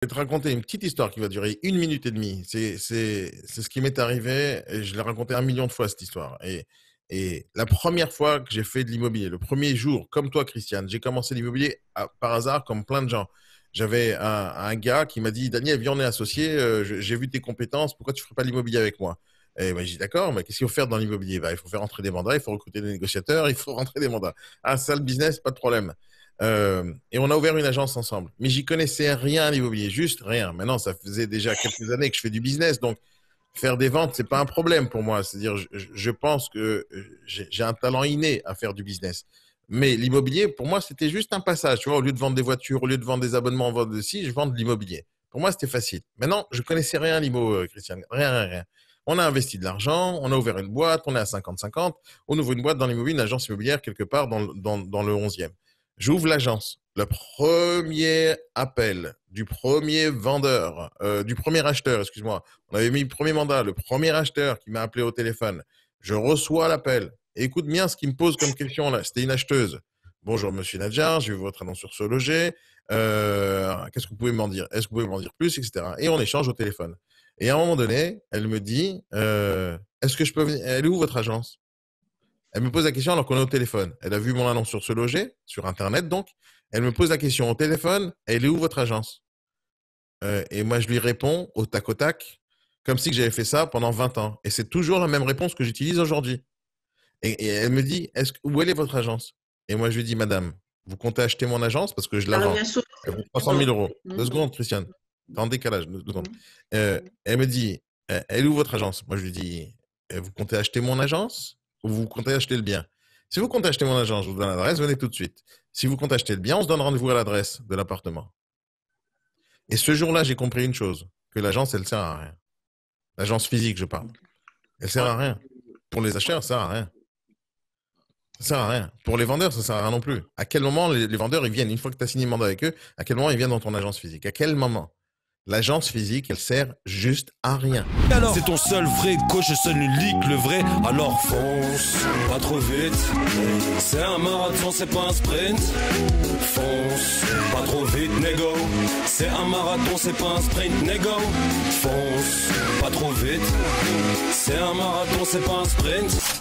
vais te raconter une petite histoire qui va durer 1 minute et demie. C'est ce qui m'est arrivé et je l'ai raconté 1 million de fois cette histoire. Et la première fois que j'ai fait de l'immobilier, le premier jour, comme toi, Christiane, j'ai commencé l'immobilier par hasard, comme plein de gens. J'avais un gars qui m'a dit, Daniel, viens, on est associés, j'ai vu tes compétences, pourquoi tu ne ferais pas l'immobilier avec moi? Et moi, j'ai dit, d'accord, mais qu'est-ce qu'il faut faire dans l'immobilier? Bah, il faut faire entrer des mandats, il faut recruter des négociateurs, il faut rentrer des mandats. Ah, ça, le business, pas de problème. Et on a ouvert une agence ensemble. Mais j'y connaissais rien à l'immobilier, juste rien. Maintenant, ça faisait déjà quelques années que je fais du business, donc faire des ventes, c'est pas un problème pour moi. C'est-à-dire, je pense que j'ai un talent inné à faire du business. Mais l'immobilier, pour moi, c'était juste un passage. Tu vois, au lieu de vendre des voitures, au lieu de vendre des abonnements, vendre de ci, je vends de l'immobilier. Pour moi, c'était facile. Maintenant, je connaissais rien à l'immo, Christiane. Rien, rien, rien. On a investi de l'argent, on a ouvert une boîte, on est à 50-50. On ouvre une boîte dans l'immobilier, une agence immobilière quelque part dans le 11e. J'ouvre l'agence. Le premier appel du premier vendeur, du premier acheteur, excuse-moi. On avait mis le premier mandat, le premier acheteur qui m'a appelé au téléphone. Je reçois l'appel. Écoute bien ce qu'il me pose comme question là. C'était une acheteuse. Bonjour, monsieur Nadjar, j'ai vu votre annonce sur ce loger. Qu'est-ce que vous pouvez m'en dire? Est-ce que vous pouvez m'en dire plus, etc. Et on échange au téléphone. Et à un moment donné, elle me dit, est-ce que je peux venir? Elle est où votre agence? Elle me pose la question alors qu'on est au téléphone. Elle a vu mon annonce sur ce loger, sur Internet donc. Elle me pose la question au téléphone, elle est où votre agence? Et moi, je lui réponds au tac, comme si j'avais fait ça pendant 20 ans. Et c'est toujours la même réponse que j'utilise aujourd'hui. Et elle me dit, où elle est votre agence? Et moi, je lui dis, madame, vous comptez acheter mon agence parce que je la Alors, vends. bien sûr. Elle vaut 300 000 euros. 2 secondes, Christiane. T'es en décalage. 2 secondes. Elle me dit, elle est où votre agence? Moi, je lui dis, vous comptez acheter mon agence ou vous comptez acheter le bien? Si vous comptez acheter mon agence, je vous donne l'adresse, venez tout de suite. Si vous comptez acheter le bien, on se donne rendez-vous à l'adresse de l'appartement. Et ce jour-là, j'ai compris une chose, que l'agence, elle sert à rien. L'agence physique, je parle. Elle sert à rien. Pour les acheteurs, ça sert à rien. Ça sert à rien. Pour les vendeurs, ça sert à rien non plus. À quel moment les vendeurs, ils viennent, une fois que tu as signé le mandat avec eux, à quel moment ils viennent dans ton agence physique? À quel moment? L'agence physique, elle sert juste à rien. Alors, c'est ton seul vrai coach, seul unique, le vrai. Alors fonce, pas trop vite. C'est un marathon, c'est pas un sprint. Fonce, pas trop vite, négo. C'est un marathon, c'est pas un sprint, négo. Fonce, pas trop vite. C'est un marathon, c'est pas un sprint.